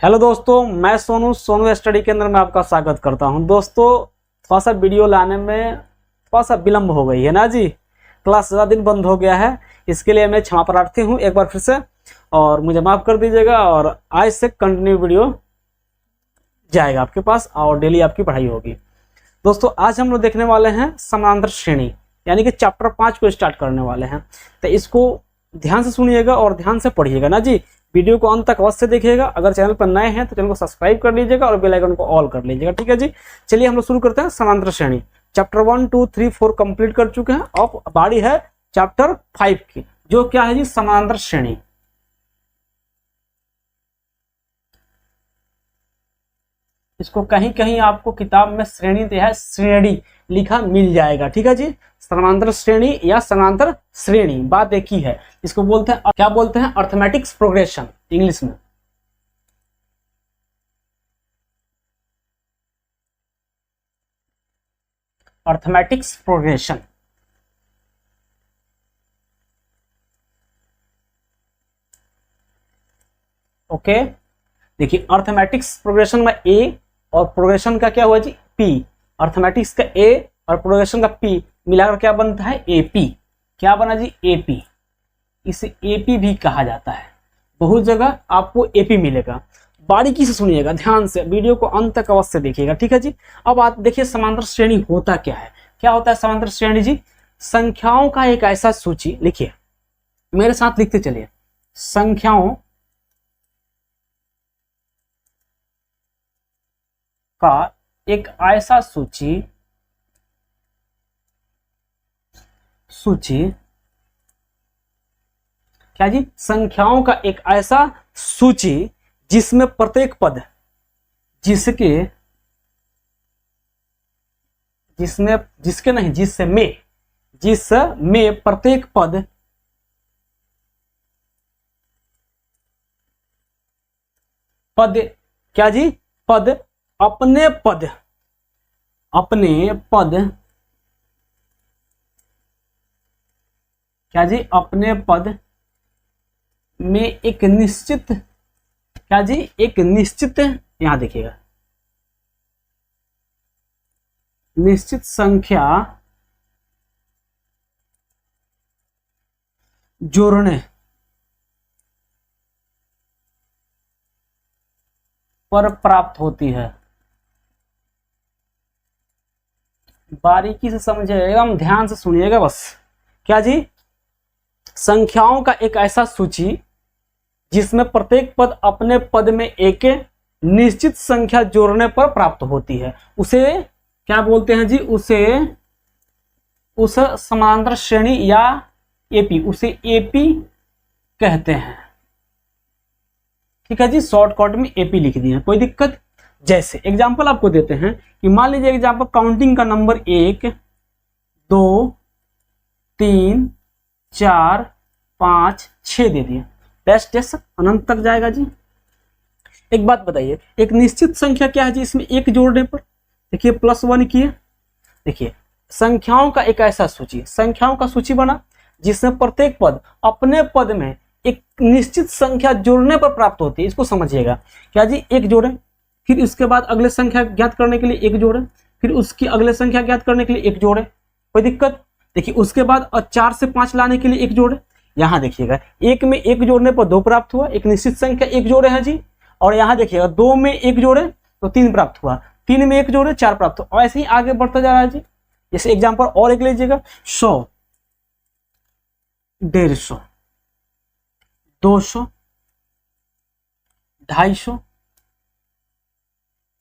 Hello दोस्तों, मैं Sonu study के अंदर में आपका स्वागत करता हूं। दोस्तों, थोड़ा सा वीडियो लाने में थोड़ा सा विलम्ब हो गई है ना जी। क्लास ज़्यादा दिन बंद हो गया है, इसके लिए मैं क्षमा प्रार्थी हूं एक बार फिर से, और मुझे माफ़ कर दीजिएगा। और आज से कंटिन्यू वीडियो जाएगा आपके पास और डेली आपकी पढ़ाई होगी। दोस्तों, आज हम लोग देखने वाले हैं समानांतर श्रेणी, यानी कि चैप्टर 5 को स्टार्ट करने वाले हैं। तो इसको ध्यान से सुनिएगा और ध्यान से पढ़िएगा ना जी। वीडियो को अंत तक अवश्य देखिएगा। अगर चैनल पर नए हैं तो चैनल को सब्सक्राइब कर लीजिएगा और बेल आइकन को ऑल कर लीजिएगा। ठीक है जी, चलिए हम लोग शुरू करते हैं। समांतर श्रेणी चैप्टर 1, 2, 3, 4 कंप्लीट कर चुके हैं। अब बारी है चैप्टर 5 की, जो क्या है जी, समांतर श्रेणी। इसको कहीं कहीं आपको किताब में श्रेणी दिया है, श्रेणी लिखा मिल जाएगा। ठीक है जी, समांतर श्रेणी या समांतर श्रेणी, बात एक ही है। इसको बोलते हैं, क्या बोलते हैं, अर्थमेटिक्स प्रोग्रेशन इंग्लिश में। Arithmetics progression. ओके, देखिए अर्थमेटिक्स प्रोग्रेशन में ए और प्रोग्रेशन का क्या हुआ जी, पी। अर्थमेटिक्स का ए और प्रोग्रेशन का पी मिलाकर क्या बनता है, एपी। क्या बना जी, एपी। इसे एपी भी कहा जाता है। बहुत जगह आपको एपी मिलेगा। बारीकी से सुनिएगा, ध्यान से वीडियो को अंत तक अवश्य देखिएगा। ठीक है जी। अब आप देखिए समांतर श्रेणी होता क्या है। क्या होता है समांतर श्रेणी जी, संख्याओं का एक ऐसा सूची, लिखिए मेरे साथ लिखते चलिए, संख्याओं का एक ऐसा सूची क्या जी, संख्याओं का एक ऐसा सूची जिसमें प्रत्येक पद, जिसमें प्रत्येक पद क्या जी, पद अपने पद क्या जी, अपने पद में एक निश्चित, क्या जी, एक निश्चित, यहां देखिएगा, निश्चित संख्या जोड़ने पर प्राप्त होती है। बारीकी से समझिएगा, हम ध्यान से सुनिएगा बस। क्या जी, संख्याओं का एक ऐसा सूची जिसमें प्रत्येक पद अपने पद में एक निश्चित संख्या जोड़ने पर प्राप्त होती है, उसे क्या बोलते हैं जी, उस समांतर श्रेणी या एपी, उसे एपी कहते हैं। ठीक है जी, शॉर्टकट में एपी लिख दिए, कोई दिक्कत। जैसे एग्जांपल आपको देते हैं कि मान लीजिए एग्जांपल काउंटिंग का नंबर 1, 2, 3, 4, 5, 6 दे दिए, टेस्ट अनंत तक जाएगा जी। एक बात बताइए, एक निश्चित संख्या क्या है जी, इसमें एक जोड़ने पर देखिए +1 किए। देखिए संख्याओं का एक ऐसा सूची, संख्याओं का सूची बना जिसमें प्रत्येक पद अपने पद में एक निश्चित संख्या जोड़ने पर प्राप्त होती है। इसको समझिएगा। क्या जी, एक जोड़े, फिर उसके बाद अगले संख्या ज्ञात करने के लिए एक जोड़े, फिर उसकी अगले संख्या ज्ञात करने के लिए एक जोड़े, कोई दिक्कत। देखिए उसके बाद 4 से 5 लाने के लिए एक जोड़े। यहाँ देखिएगा, एक में एक जोड़ने पर 2 प्राप्त हुआ, एक निश्चित संख्या एक जोड़े हैं जी। और यहाँ देखिएगा 2 में एक जोड़े तो 3 प्राप्त हुआ, 3 में एक जोड़े 4 प्राप्त हुआ, और ऐसे ही आगे बढ़ता जा रहा है जी। जैसे एग्जाम्पल और एक लीजिएगा, 100, 150, 200, 250,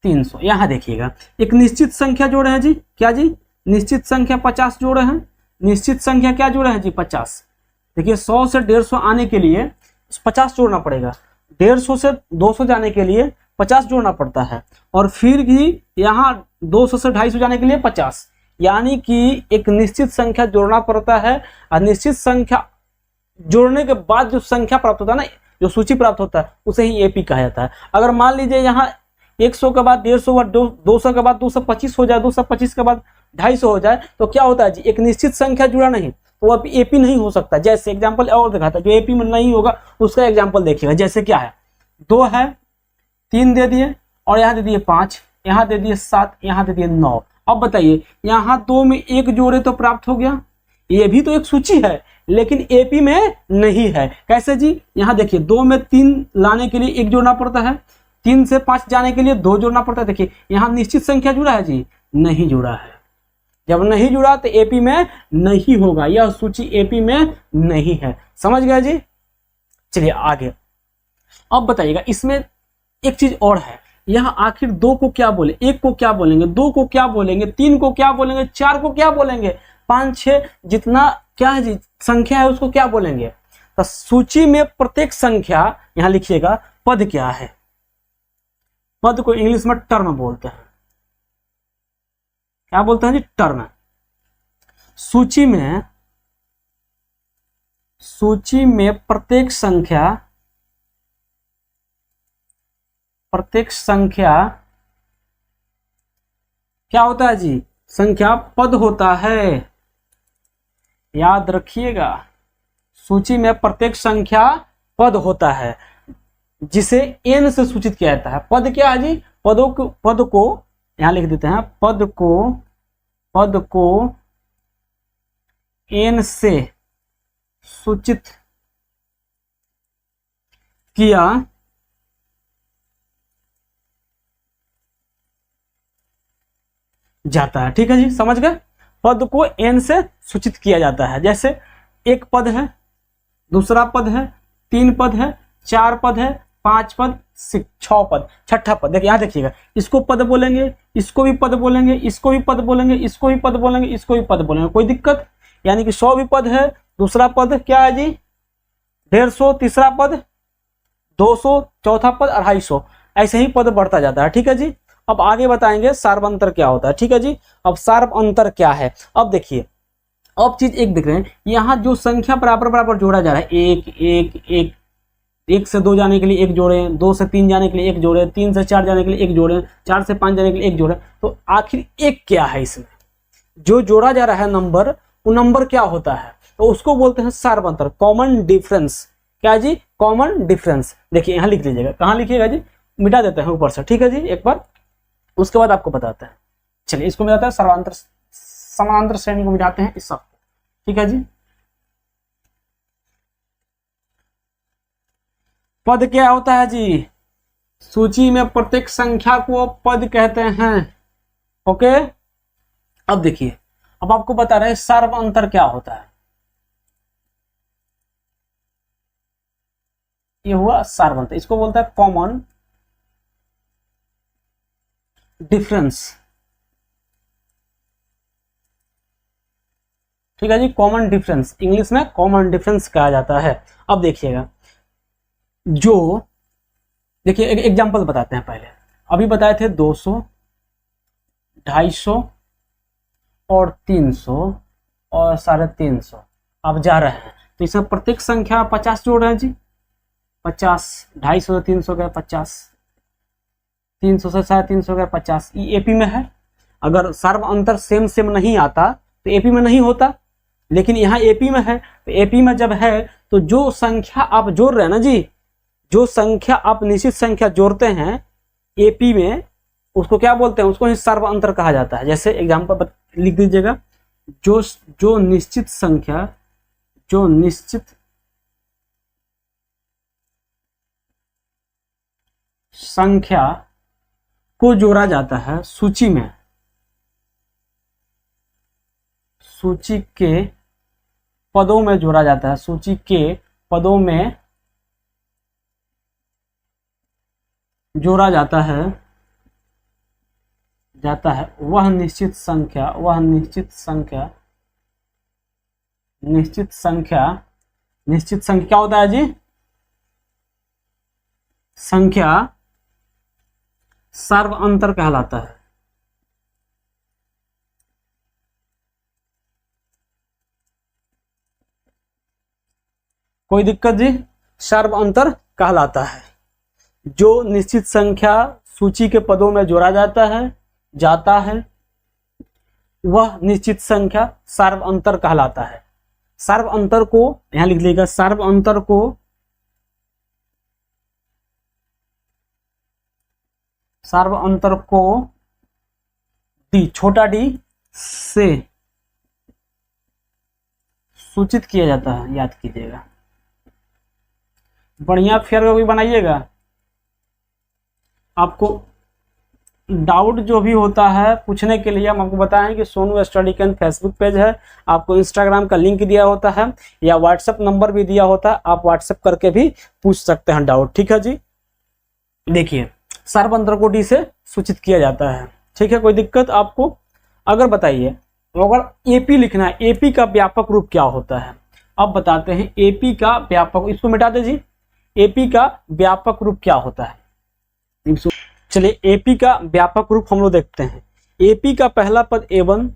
300। यहां देखिएगा एक निश्चित संख्या जोड़े हैं जी। क्या जी, निश्चित संख्या 50 जोड़े हैं। निश्चित संख्या क्या जोड़े हैं जी, 50। देखिए 100 से 150 आने के लिए 50 जोड़ना पड़ेगा, 150 से 200 जाने के लिए 50 जोड़ना पड़ता है, और फिर भी यहाँ 200 से 250 जाने के लिए 50, यानी कि एक निश्चित संख्या जोड़ना पड़ता है। और निश्चित संख्या जोड़ने के बाद जो संख्या प्राप्त होता है ना, जो सूची प्राप्त होता है, उसे ही एपी कहा जाता है। अगर मान लीजिए यहाँ 100 के बाद 150, 200 के बाद 225 हो जाए, 225 के बाद 250 हो जाए, तो क्या होता है जी, एक निश्चित संख्या जुड़ा नहीं, तो वो एपी नहीं हो सकता। जैसे एग्जांपल और दिखाता है, जो एपी में नहीं होगा उसका एग्जांपल देखिएगा। जैसे क्या है, 2 है, 3 दे दिए और यहाँ दे दिए 5, यहाँ दे दिए 7, यहाँ दे दिए 9। अब बताइए यहाँ 2 में 1 जोड़े तो प्राप्त हो गया। ये भी तो एक सूची है लेकिन एपी में नहीं है। कैसे जी? यहाँ देखिए 2 में 3 लाने के लिए 1 जोड़ना पड़ता है, 3 से 5 जाने के लिए 2 जोड़ना पड़ता है। देखिए यहाँ निश्चित संख्या जुड़ा है जी? नहीं जुड़ा है। जब नहीं जुड़ा तो एपी में नहीं होगा, यह सूची एपी में नहीं है। समझ गया जी? चलिए आगे। अब बताइएगा इसमें एक चीज और है, यहाँ आखिर 2 को क्या बोले, 1 को क्या बोलेंगे, 2 को क्या बोलेंगे, 3 को क्या बोलेंगे, 4 को क्या बोलेंगे, 5, 6 जितना क्या है जी संख्या है उसको क्या बोलेंगे। तो सूची में प्रत्येक संख्या, यहां लिखिएगा पद क्या है। पद को इंग्लिश में टर्म बोलते हैं। क्या बोलते हैं जी? टर्म। सूची में प्रत्येक संख्या क्या होता है जी? संख्या पद होता है। याद रखिएगा, सूची में प्रत्येक संख्या पद होता है जिसे n से सूचित किया जाता है। पद क्या है जी? पद को यहां लिख देते हैं, पद को n से सूचित किया जाता है। ठीक है जी, समझ गए? पद को n से सूचित किया जाता है। जैसे एक पद है, दूसरा पद है, 3 पद है, 4 पद है, 5 पद, 6 पद, छठा पद। देखिए यहाँ देखिएगा, इसको पद बोलेंगे, इसको भी पद बोलेंगे, इसको भी पद बोलेंगे, इसको भी पद बोलेंगे, इसको भी पद बोलेंगे। कोई दिक्कत? यानी कि 100 भी पद है, दूसरा पद क्या है जी? 150, तीसरा पद 200, चौथा पद 250, ऐसे ही पद बढ़ता जाता है। ठीक है जी? अब आगे बताएंगे सार्व अंतर क्या होता है। ठीक है जी? अब सार्व अंतर क्या है, अब देखिए। अब चीज एक देख रहे हैं, यहाँ जो संख्या बराबर जोड़ा जा रहा है, 1 1 1, 1 से 2 जाने के लिए 1 जोड़े, 2 से 3 जाने के लिए 1 जोड़े, 3 से 4 जाने के लिए 1 जोड़े, 4 से 5 जाने के लिए 1 जोड़े। तो आखिर 1 क्या है? इसमें जो जोड़ा जा रहा है नंबर, वो नंबर क्या होता है? तो उसको बोलते हैं सार्व अंतर, कॉमन डिफरेंस। क्या जी? Common difference. देखिए यहाँ लिख लीजिएगा, कहाँ लिखिएगा जी? मिटा देते हैं ऊपर से। ठीक है जी? एक बार उसके बाद आपको बताते हैं। चलिए इसको मिटाते हैं, समांतर श्रेणी को मिटाते हैं इस सब। ठीक है जी? पद क्या होता है जी? सूची में प्रत्येक संख्या को पद कहते हैं। ओके, अब देखिए, अब आपको बता रहे हैं सार्व अंतर क्या होता है। ये हुआ सार्व अंतर, इसको बोलता है कॉमन डिफरेंस। ठीक है जी? कॉमन डिफरेंस, इंग्लिश में कॉमन डिफरेंस कहा जाता है। अब देखिएगा, जो देखिए एक एग्जांपल बताते हैं। पहले अभी बताए थे 200, 250 और 300 और 350। अब जा रहे हैं तो इसमें प्रत्येक संख्या 50 जोड़ रहे हैं जी। 50, 250 से 300 गए 50, 300 से 350 गए 50। ये एपी में है। अगर सर्व अंतर सेम नहीं आता तो एपी में नहीं होता, लेकिन यहाँ एपी में है। तो एपी में जब है तो जो संख्या आप जोड़ रहे हैं ना जी, जो संख्या आप निश्चित संख्या जोड़ते हैं एपी में, उसको क्या बोलते हैं? उसको ही सर्व अंतर कहा जाता है। जैसे एग्जांपल लिख दीजिएगा, जो निश्चित संख्या को जोड़ा जाता है सूची में, सूची के पदों में जोड़ा जाता है, सूची के पदों में जोड़ा जाता है वह निश्चित संख्या क्या होता है जी? संख्या सर्व अंतर कहलाता है। कोई दिक्कत जी? सर्व अंतर कहलाता है जो निश्चित संख्या सूची के पदों में जोड़ा जाता है वह निश्चित संख्या सर्व अंतर कहलाता है। सर्व अंतर को यहां लिख लीजिएगा, सर्व अंतर को सार्व अंतर को डी, छोटा डी से सूचित किया जाता है, याद कीजिएगा। बढ़िया फेयर भी बनाइएगा। आपको डाउट जो भी होता है पूछने के लिए हम आपको बताएं कि Sonu study can Facebook page है, आपको इंस्टाग्राम का लिंक दिया होता है या व्हाट्सएप नंबर भी दिया होता है, आप व्हाट्सएप करके भी पूछ सकते हैं डाउट। ठीक है जी। देखिए सार्व अंतर को डी से सूचित किया जाता है। ठीक है, कोई दिक्कत आपको? अगर बताइए अगर एपी लिखना है, एपी का व्यापक रूप क्या होता है? अब बताते हैं एपी का व्यापक, इसको मिटा दीजिए। एपी का व्यापक रूप क्या होता है? चलिए एपी का व्यापक रूप हम लोग देखते हैं। एपी का पहला पद A1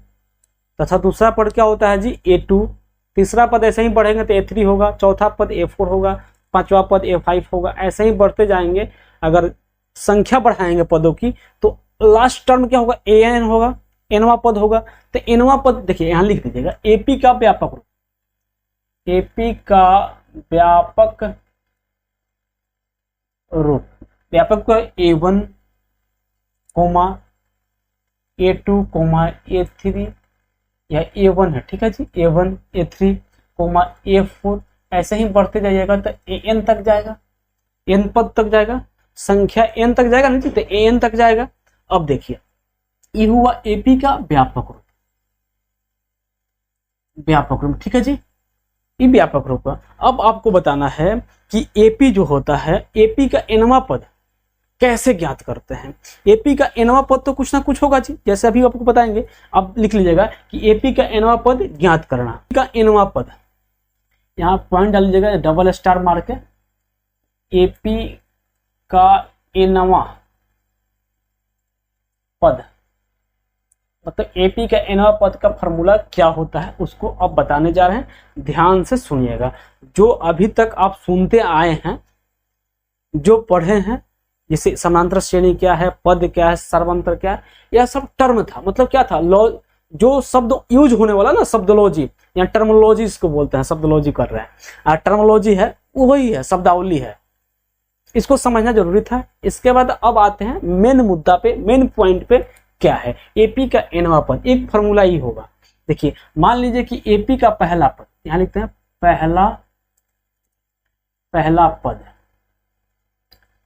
तथा दूसरा पद क्या होता है जी A2, तीसरा पद ऐसे ही बढ़ेंगे तो A3 होगा, चौथा पद A4 होगा, पांचवा पद A5 होगा, ऐसे ही बढ़ते जाएंगे। अगर संख्या बढ़ाएंगे पदों की तो लास्ट टर्म क्या होगा? AN होगा, एनवा पद होगा। तो एनवा पद देखिए यहाँ लिख दीजिएगा, एपी का व्यापक रूप, एपी का व्यापक रूप, व्यापक को A1, A2, A3 या A1 है। ठीक है जी, A1, A3, A4 ऐसे ही बढ़ते जाइएगा तो AN तक जाएगा, N पद तक जाएगा, संख्या N तक जाएगा, नहीं तो AN तक जाएगा। अब देखिए ये हुआ एपी का व्यापक रूप, व्यापक रूप। ठीक है जी, ये व्यापक रूप का। अब आपको बताना है कि एपी जो होता है, एपी का एनवा पद कैसे ज्ञात करते हैं। एपी का एनवा पद तो कुछ ना कुछ होगा जी, जैसे अभी आपको बताएंगे। अब लिख लीजिएगा कि एपी का एनवा पद ज्ञात करना। का एनवा पद यहाँ पॉइंट डाल लीजिएगा, डबल स्टार मार के। एपी का एनवा पद मतलब एपी का एनवा पद का फॉर्मूला क्या होता है उसको अब बताने जा रहे हैं। ध्यान से सुनिएगा। जो अभी तक आप सुनते आए हैं, जो पढ़े हैं, जैसे समांतर श्रेणी क्या है, पद क्या है, सर्वांतर क्या है, यह सब टर्म था। मतलब क्या था? जो शब्द यूज होने वाला ना, शब्दोलॉजी या टर्मोलॉजी इसको बोलते हैं, शब्दोलॉजी कर रहे हैं। टर्मोलॉजी है वही है, शब्दावली है, इसको समझना जरूरी था। इसके बाद अब आते हैं मेन मुद्दा पे, मेन पॉइंट पे। क्या है एपी का एनवा पद? एक फॉर्मूला ही होगा। देखिए मान लीजिए कि एपी का पहला पद, यहां लिखते हैं पहला पद।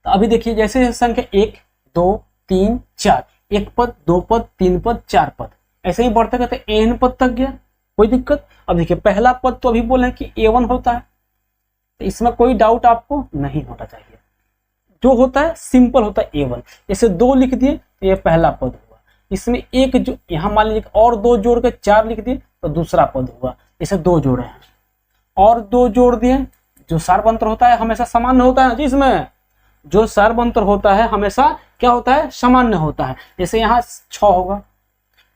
तो अभी देखिए जैसे संख्या 1, 2, 3, 4, एक पद, दो पद, तीन पद, चार पद, ऐसे ही बढ़ते गए तो एन पद तक गया। कोई दिक्कत? अब देखिए पहला पद तो अभी बोले कि A1 होता है, तो इसमें कोई डाउट आपको नहीं होना चाहिए। जो होता है सिंपल होता है A1। जैसे 2 लिख दिए तो ये पहला पद हुआ। इसमें एक जो यहां मान लीजिए और 2 जोड़ के 4 लिख दिए तो दूसरा पद हुआ। इसे 2 जोड़े हैं और 2 जोड़ दिए। जो सर्वांतर होता है हमेशा सामान्य होता है, जिसमें जो सर्वांतर होता है हमेशा क्या होता है? सामान्य होता है। जैसे यहाँ 6 होगा,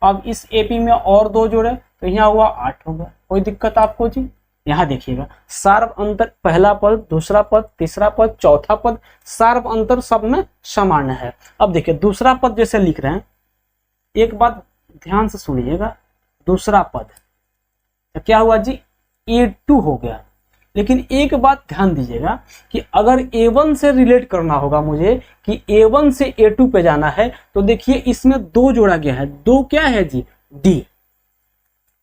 अब इस एपी में और 2 जोड़े तो यहाँ हुआ 8 होगा। कोई दिक्कत आपको जी? यहाँ देखिएगा सार्व अंतर, पहला पद, दूसरा पद, तीसरा पद, चौथा पद, सार्व अंतर सब में सामान्य है। अब देखिए दूसरा पद जैसे लिख रहे हैं, एक बात ध्यान से सुनिएगा। दूसरा पद तो क्या हुआ जी? A2 हो गया। लेकिन एक बात ध्यान दीजिएगा कि अगर A1 से रिलेट करना होगा मुझे, कि A1 से A2 पे जाना है, तो देखिए इसमें 2 जोड़ा गया है। 2 क्या है जी? D।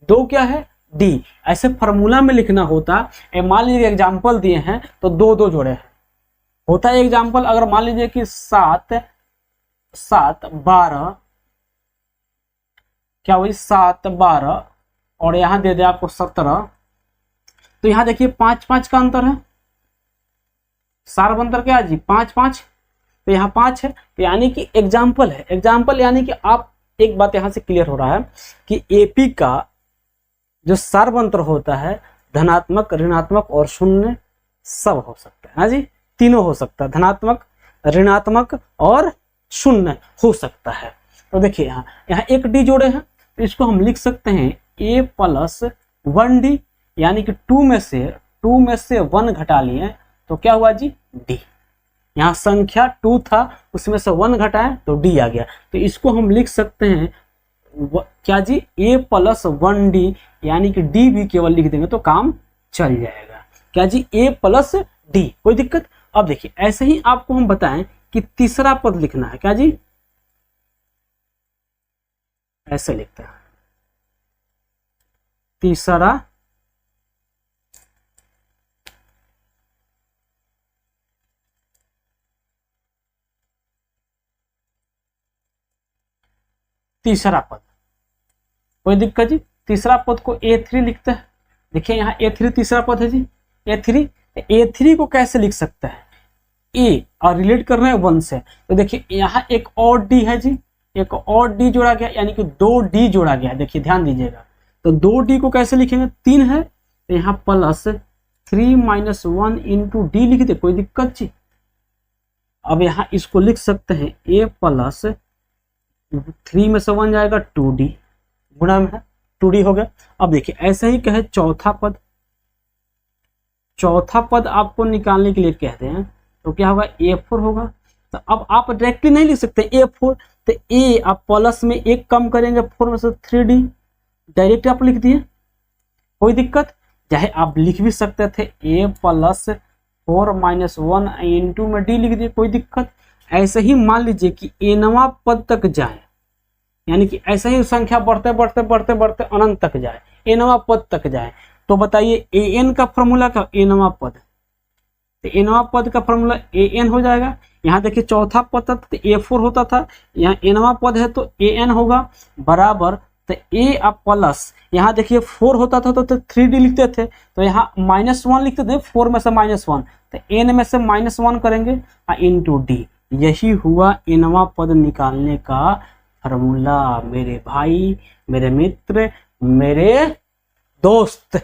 2 क्या है? D। ऐसे फॉर्मूला में लिखना होता, मान लीजिए एग्जाम्पल दिए हैं तो 2 जोड़े हैं। होता है एग्जाम्पल, अगर मान लीजिए कि 7, 12, क्या हुई? 7, 12 और यहां दे दे आपको 17, तो यहां देखिए 5 का अंतर है। सार्व अंतर क्या है जी? 5, तो यहाँ 5 है। तो यानी कि एग्जाम्पल है। एग्जाम्पल यानी कि आप, एक बात यहां से क्लियर हो रहा है कि एपी का जो सार्व अंतर होता है धनात्मक, ऋणात्मक और शून्य सब हो सकता है। हाँ जी, तीनों हो सकता है, धनात्मक, ऋणात्मक और शून्य हो सकता है। तो देखिए यहाँ एक डी जोड़े हैं, तो इसको हम लिख सकते हैं A+1D, यानी कि 2 में से 1 घटा लिए तो क्या हुआ जी? D। यहाँ संख्या 2 था, उसमें से 1 घटाए तो D आ गया। तो इसको हम लिख सकते हैं क्या जी? A+1D, यानी कि D भी केवल लिख देंगे तो काम चल जाएगा। क्या जी? A+D। कोई दिक्कत? अब देखिए ऐसे ही आपको हम बताएं कि तीसरा पद लिखना है। क्या जी? ऐसे लिखते हैं। तीसरा पद, कोई दिक्कत जी। तीसरा पद को A3 लिखते हैं। देखिए यहाँ A3 तीसरा पद है जी, A3 को कैसे लिख सकते हैं, A और रिलेट कर रहे हैं 1 से, तो देखिए यहाँ एक और D है जी, एक और D जोड़ा गया, यानी कि 2D जोड़ा गया है। देखिए ध्यान दीजिएगा, तो 2D को कैसे लिखेंगे, 3 है तो यहाँ प्लस 3 - 1 इंटू D लिख दे, कोई दिक्कत जी। अब यहाँ इसको लिख सकते हैं A प्लस 3 में से 1 जाएगा 2D, गुणा में है 2D हो गया। अब देखिए ऐसे ही कहे चौथा पद आपको निकालने के लिए कहते हैं, तो क्या होगा, A4 होगा। तो अब आप डायरेक्टली नहीं लिख सकते A4, तो A आप प्लस में 1 कम करेंगे 4 में से 3D, डायरेक्ट आप लिख दिए, कोई दिक्कत। चाहे आप लिख भी सकते थे A प्लस 4 - 1 इंटू में D लिख दिए, कोई दिक्कत। ऐसे ही मान लीजिए कि Nवां पद तक जाए, यानी कि ऐसे ही संख्या बढ़ते बढ़ते बढ़ते बढ़ते अनंत तक जाए, Nवां पद तक जाए, तो बताइए An का फॉर्मूला क्या, Nवां पद, तो Nवां पद का फॉर्मूला An हो जाएगा। यहाँ देखिए चौथा पद था तो A4 होता था, यहाँ Nवां पद है तो An होगा बराबर, तो A आप प्लस, यहाँ देखिए 4 होता था तो 3D लिखते थे, तो यहाँ -1 लिखते थे, 4 में से -1, तो N में से -1 करेंगे इंटू D। यही हुआ Nवां पद निकालने का फॉर्मूला मेरे भाई, मेरे मित्र, मेरे दोस्त।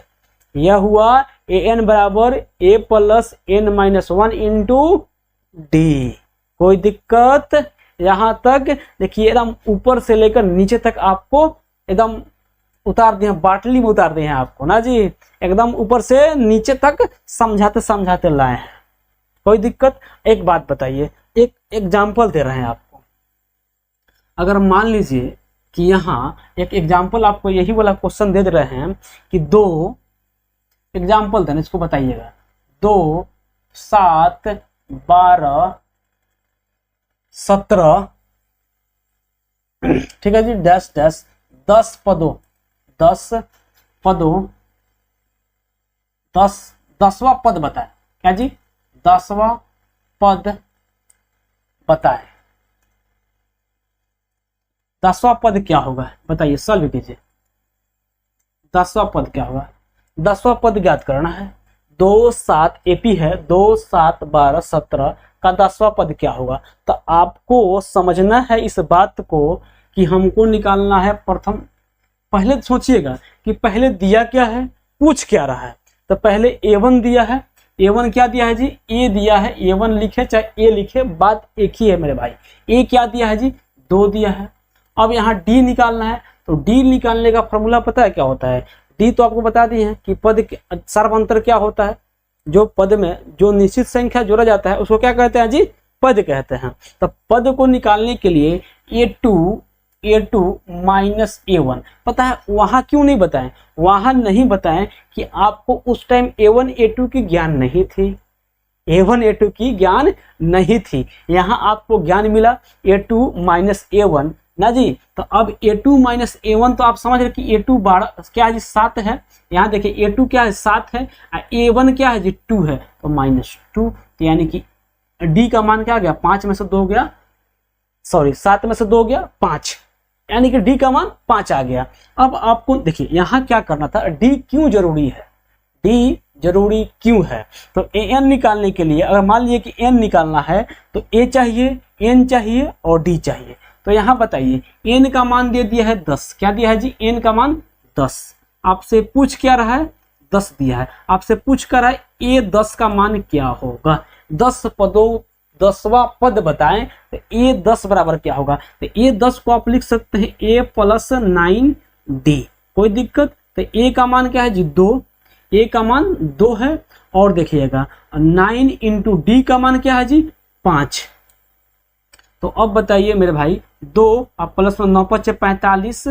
यह हुआ An बराबर A plus N - 1 into D। कोई दिक्कत यहाँ तक? देखिए एकदम ऊपर से लेकर नीचे तक आपको एकदम उतार दिए, बाटली में उतार दिए हैं आपको ना जी, एकदम ऊपर से नीचे तक समझाते समझाते लाए हैं। कोई दिक्कत? एक बात बताइए, एक एग्जाम्पल दे रहे हैं आपको। अगर मान लीजिए कि यहाँ एक एग्जाम्पल आपको यही वाला क्वेश्चन दे रहे हैं कि 2 एग्जाम्पल देना, इसको बताइएगा, 2, 7, 12, 17, ठीक है जी, डैश डैश 10 पदों 10वां पद बताए, क्या जी, 10वां पद बताए। 10वां पद क्या होगा बताइए, सॉल्व कीजिए। 10वां पद क्या होगा? 10वां पद ज्ञात करना है। 2, 7 AP है, 2, 7, 12, 17 का 10वां पद क्या होगा? तो आपको समझना है इस बात को कि हमको निकालना है प्रथम। पहले सोचिएगा कि पहले दिया क्या है, पूछ क्या रहा है। तो पहले A1 दिया है, A1 क्या दिया है जी, A दिया है, A1 लिखे चाहे A लिखे, बात एक ही है मेरे भाई। A क्या दिया है जी, 2 दिया है। अब यहाँ D निकालना है, तो D निकालने का फॉर्मूला पता है क्या होता है? D तो आपको बता दिए हैं कि पद के सर्व अंतर क्या होता है, जो पद में जो निश्चित संख्या जोड़ा जाता है उसको क्या कहते हैं जी, पद कहते हैं। तो पद को निकालने के लिए A2 माइनस A1, पता है वहां क्यों नहीं बताएं? वहां नहीं बताएं कि आपको उस टाइम A1 A2 की ज्ञान नहीं थी, A1 A2 की ज्ञान नहीं थी। यहाँ आपको ज्ञान मिला A2 माइनस A1 ना जी। तो अब A2 माइनस A1 तो आप समझ रहे कि A2 12 क्या है जी, 7 है। यहाँ देखिए A2 क्या है, 7 है, A1 क्या है जी, 2 है, तो -2, तो यानी कि D का मान क्या आ गया, 5 में से 2 गया, सॉरी 7 में से 2 गया 5, यानी कि D का मान 5 आ गया। अब आपको देखिए यहाँ क्या करना था, D क्यों जरूरी है, D जरूरी क्यों है? तो An निकालने के लिए अगर मान लीजिए कि N निकालना है तो A चाहिए, N चाहिए और D चाहिए। तो यहाँ बताइए N का मान दे दिया है 10, क्या दिया है जी, N का मान 10। आपसे पूछ क्या रहा है, 10 दिया है। आपसे पूछ कर रहा है A10 का मान क्या होगा, 10 पदों 10वां पद बताएं तो A10 बराबर क्या होगा? तो A10 को आप लिख सकते हैं A प्लस 9D, कोई दिक्कत? तो A का मान क्या है जी, 2, A का मान 2 है, और देखिएगा 9 इंटू D का मान क्या है जी, 5। तो अब बताइए मेरे भाई, 2 आप प्लस में 9 5 45,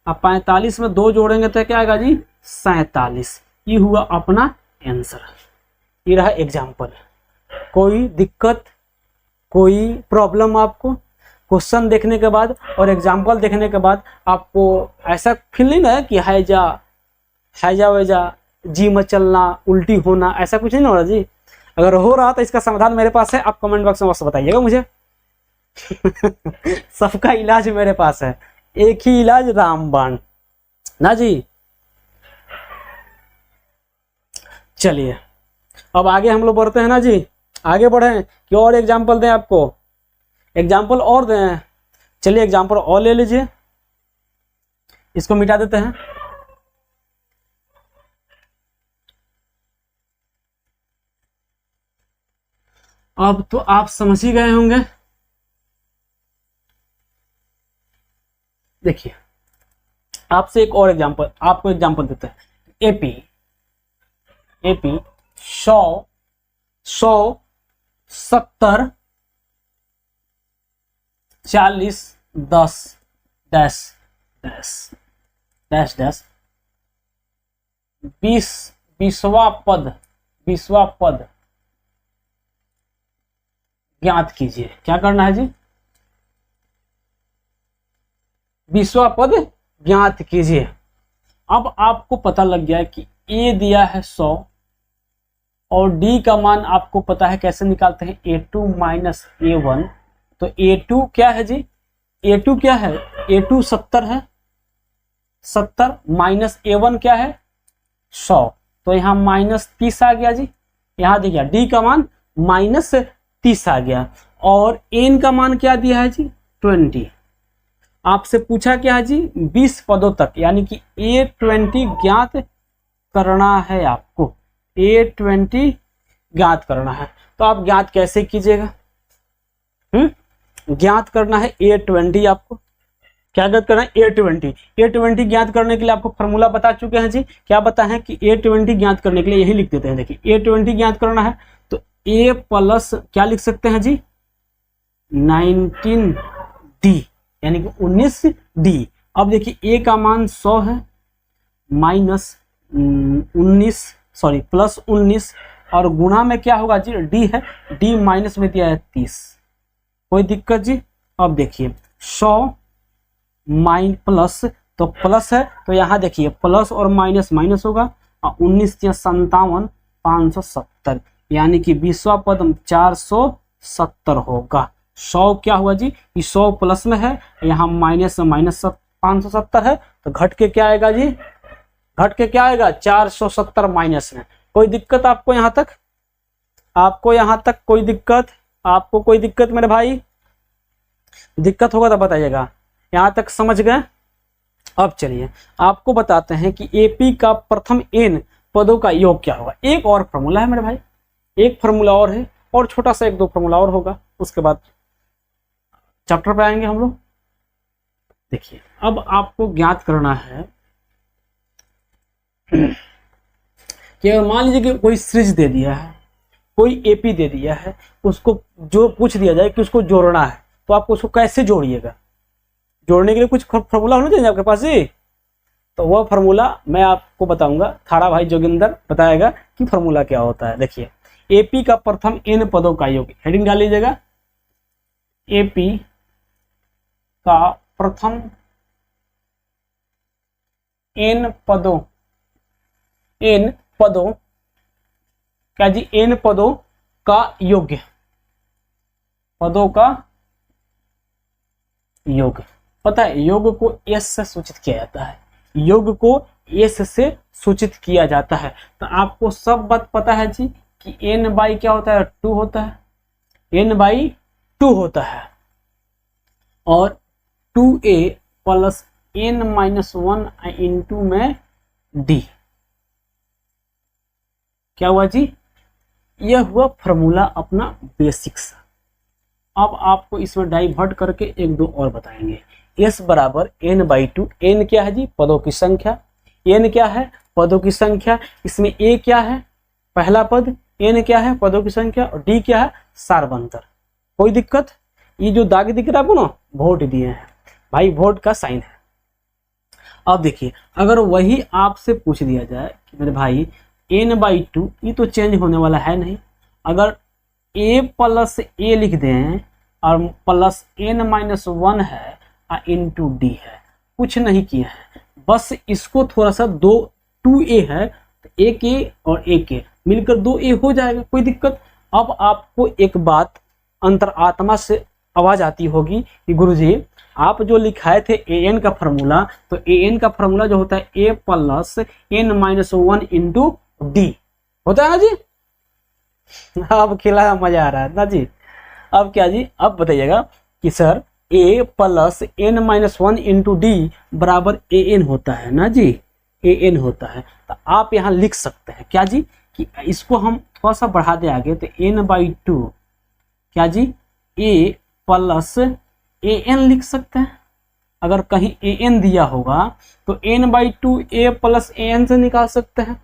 आप 45 में 2 जोड़ेंगे तो क्या आएगा जी, 47। ये हुआ अपना आंसर। ये रहा एग्जाम्पल। कोई दिक्कत, कोई प्रॉब्लम आपको? क्वेश्चन देखने के बाद और एग्जाम्पल देखने के बाद आपको ऐसा फील नहीं ना है कि हैजा वैजा, जी मचलना, उल्टी होना, ऐसा कुछ नहीं हो रहा जी। अगर हो रहा तो इसका समाधान मेरे पास है, आप कमेंट बॉक्स में बस बताइएगा मुझे। सबका इलाज मेरे पास है, एक ही इलाज रामबाण ना जी। चलिए अब आगे हम लोग बढ़ते हैं ना जी, आगे बढ़े कि और एग्जाम्पल दें आपको, एग्जाम्पल और दें। चलिए एग्जाम्पल और ले लीजिए, इसको मिटा देते हैं। अब तो आप समझ ही गए होंगे। देखिए आपसे एक और एग्जाम्पल, आपको एग्जाम्पल देते हैं। AP 100 70 40 10 dash dash dash dash 20वां पद ज्ञात कीजिए। क्या करना है जी? 20वां पद ज्ञात कीजिए। अब आपको पता लग गया कि ए दिया है 100 और डी का मान आपको पता है कैसे निकालते हैं, A2 माइनस A1। तो A2 क्या है जी? A2 क्या है? A2 70 है, 70 माइनस A1 क्या है? 100। तो यहाँ माइनस 30 आ गया जी। यहाँ देखिए डी का मान माइनस 30 आ गया और एन का मान क्या दिया है जी? 20। आपसे पूछा क्या है जी? 20 पदों तक, यानी कि A20 ज्ञात करना है आपको, A20 ज्ञात करना है। तो आप ज्ञात कैसे कीजिएगा? ज्ञात करना है A20, आपको क्या ज्ञात करना है? A20 ज्ञात करने के लिए आपको फॉर्मूला बता चुके हैं जी। क्या बताएं कि A20 ज्ञात करने के लिए यही लिख देते हैं। देखिए A20 ज्ञात करना है तो A प्लस क्या लिख सकते हैं जी? 19D, यानी कि 19D। अब देखिए A का मान 100 है, माइनस 19 सॉरी प्लस 19 और गुणा में क्या होगा जी? डी है, डी माइनस में दिया है 30। कोई दिक्कत जी? अब देखिए 100 माइन प्लस, तो प्लस है तो यहाँ देखिए प्लस और माइनस माइनस होगा और 19 या 57 570, यानी कि 20वां पद 470 होगा। 100 क्या हुआ जी? 100 प्लस में है, यहाँ माइनस माइनस 570 है, तो घट के क्या आएगा जी? घट के क्या आएगा? 470 माइनस में। कोई दिक्कत आपको यहाँ तक? आपको यहाँ तक कोई दिक्कत? आपको कोई दिक्कत मेरे भाई? दिक्कत होगा तो बताइएगा। यहाँ तक समझ गए? अब चलिए आपको बताते हैं कि एपी का प्रथम n पदों का योग क्या होगा। एक और फॉर्मूला है मेरे भाई, एक फॉर्मूला और है और छोटा सा 1-2 फॉर्मूला और होगा, उसके बाद चैप्टर पे आएंगे हम लोग। देखिए अब आपको ज्ञात करना है कि अगर मान लीजिए कि कोई सीरीज दे दिया है, कोई एपी दे दिया है, उसको जो पूछ दिया जाए कि उसको जोड़ना है, तो आपको उसको कैसे जोड़िएगा? जोड़ने के लिए कुछ फॉर्मूला होना चाहिए आपके पास जी। तो वह फॉर्मूला मैं आपको बताऊंगा, थारा भाई जोगिंदर बताएगा कि फॉर्मूला क्या होता है। देखिए एपी का प्रथम n पदों का योग, हेडिंग डाल लीजिएगा, एपी का प्रथम n पदों क्या जी? n पदों का योग, पदों का योग। पता है योग को s से सूचित किया जाता है, योग को s से सूचित किया जाता है। तो आपको सब बात पता है जी कि n बाई क्या होता है? 2 होता है, n बाई 2 होता है और 2a plus n minus 1 into में d। क्या हुआ जी? यह हुआ फॉर्मूला अपना बेसिक्स। अब आपको इसमें डाइवर्ट करके 1-2 और बताएंगे। s बराबर n बाई 2, n क्या है जी? पदों की संख्या। n क्या है? पदों की संख्या। इसमें a क्या है? पहला पद। n क्या है? पदों की संख्या। और d क्या है? सार्वंतर। कोई दिक्कत? ये जो दाग दिख रहा है आपको ना, वोट दिए हैं भाई, वोट का साइन है। अब देखिए अगर वही आपसे पूछ दिया जाए कि मेरे भाई n बाई 2, ये तो चेंज होने वाला है नहीं, अगर a प्लस a लिख दें और प्लस n-1 है इंटू डी है, कुछ नहीं किया है, बस इसको थोड़ा सा 2a है तो एक a और एक a मिलकर 2a हो जाएगा, कोई दिक्कत। अब आपको एक बात अंतरात्मा से आवाज आती होगी कि गुरुजी आप जो लिखाए थे an का फॉर्मूला, तो an का फॉर्मूला जो होता है a plus n-1 into D होता है ना जी। अब खिला मजा आ रहा है ना जी। अब क्या जी, अब बताइएगा कि sir a plus n-1 into D बराबर an होता है ना जी, an होता है। तो आप यहाँ लिख सकते हैं क्या जी कि इसको हम थोड़ा सा बढ़ा दे आगे तो n/2 क्या जी a प्लस an लिख सकते हैं। अगर कहीं an दिया होगा तो n/2 a प्लस an से निकाल सकते हैं।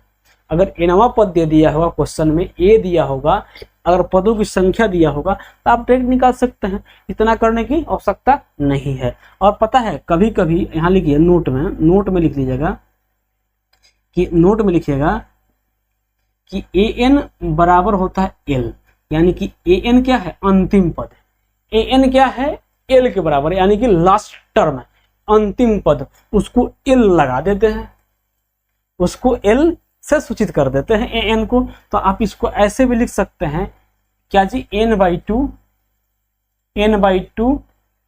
अगर nवां पद दे दिया होगा क्वेश्चन में, a दिया होगा, अगर पदों की संख्या दिया होगा तो आप डायरेक्ट निकाल सकते हैं, इतना करने की आवश्यकता नहीं है। और पता है कभी कभी यहाँ लिखिए नोट में लिख लीजिएगा कि नोट में लिखिएगा कि an बराबर होता है l, यानी कि an क्या है अंतिम पद, an क्या है l के बराबर, यानी कि लास्ट टर्म है अंतिम पद, उसको l लगा देते हैं, उसको l से सूचित कर देते हैं an को। तो आप इसको ऐसे भी लिख सकते हैं क्या जी n/2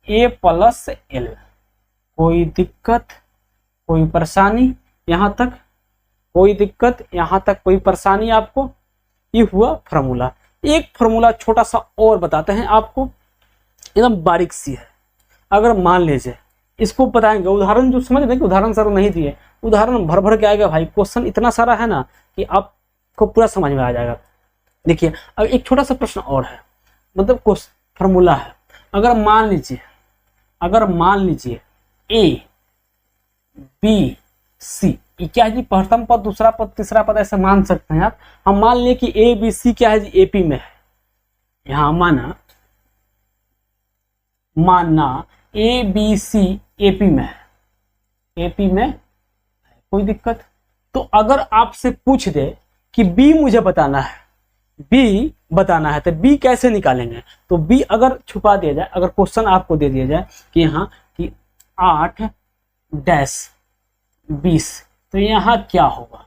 a प्लस l। कोई दिक्कत कोई परेशानी यहाँ तक, कोई दिक्कत यहाँ तक कोई परेशानी आपको? ये हुआ फार्मूला। एक फार्मूला छोटा सा और बताते हैं आपको, एकदम बारीक सी है। अगर मान लीजिए इसको बताएंगे उदाहरण, जो समझ रहे कि उदाहरण सर नहीं दिए, उदाहरण भर भर के आएगा भाई, क्वेश्चन इतना सारा है ना कि आपको पूरा समझ में आ जाएगा। देखिए अब एक छोटा सा प्रश्न और है, मतलब फार्मूला है। अगर मान लीजिए ए बी सी, क्या है जी प्रथम पद दूसरा पद तीसरा पद ऐसे मान सकते हैं आप। हम मान लिए कि ए बी सी क्या है जी एपी में है, यहां मानना ए बी सी एपी में है, एपी में कोई दिक्कत। तो अगर आपसे पूछ दे कि बी मुझे बताना है, बी बताना है तो बी कैसे निकालेंगे? तो बी अगर छुपा दिया जाए, अगर क्वेश्चन आपको दे दिया जाए कि यहाँ कि 8-20, तो यहाँ क्या होगा,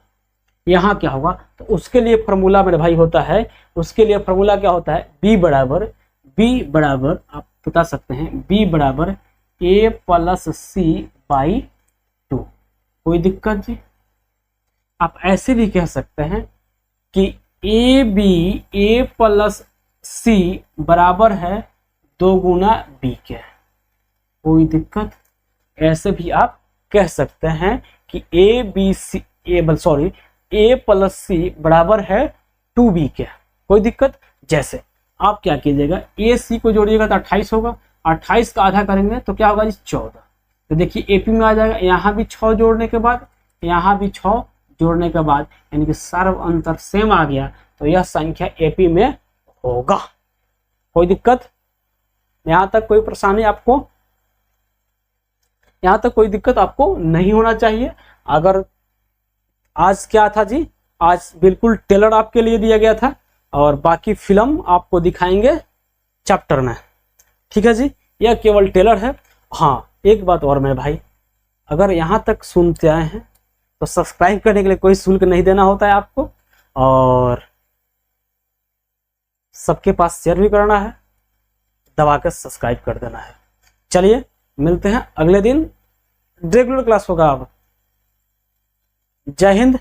यहाँ क्या होगा? तो उसके लिए फॉर्मूला मेरे भाई होता है, उसके लिए फॉर्मूला क्या होता है, बी बराबर आप बता सकते हैं बी बराबर ए प्लस सी बाई 2। कोई दिक्कत जी? आप ऐसे भी कह सकते हैं कि ए प्लस सी बराबर है 2 गुना बी के। कोई दिक्कत? ऐसे भी आप कह सकते हैं कि ए प्लस सी बराबर है 2b के। कोई दिक्कत? जैसे आप क्या कीजिएगा, ए सी को जोड़िएगा तो 28 होगा, 28 का आधा करेंगे तो क्या होगा जी 14। तो देखिए एपी में आ जाएगा, यहाँ भी 6 जोड़ने के बाद, यहाँ भी 6 जोड़ने के बाद, यानी कि सर्व अंतर सेम आ गया, तो यह संख्या एपी में होगा। कोई दिक्कत? यहाँ तक कोई परेशानी आपको? यहाँ तक कोई दिक्कत आपको नहीं होना चाहिए। अगर आज क्या था जी, आज बिल्कुल टेलर आपके लिए दिया गया था और बाकी फिल्म आपको दिखाएंगे चैप्टर में, ठीक है जी, यह केवल टेलर है। हाँ एक बात और मेरे भाई, अगर यहाँ तक सुनते आए हैं तो सब्सक्राइब करने के लिए कोई शुल्क नहीं देना होता है आपको, और सबके पास शेयर भी करना है, दबा कर सब्सक्राइब कर देना है। चलिए मिलते हैं अगले दिन, रेगुलर क्लास होगा अब। जय हिंद।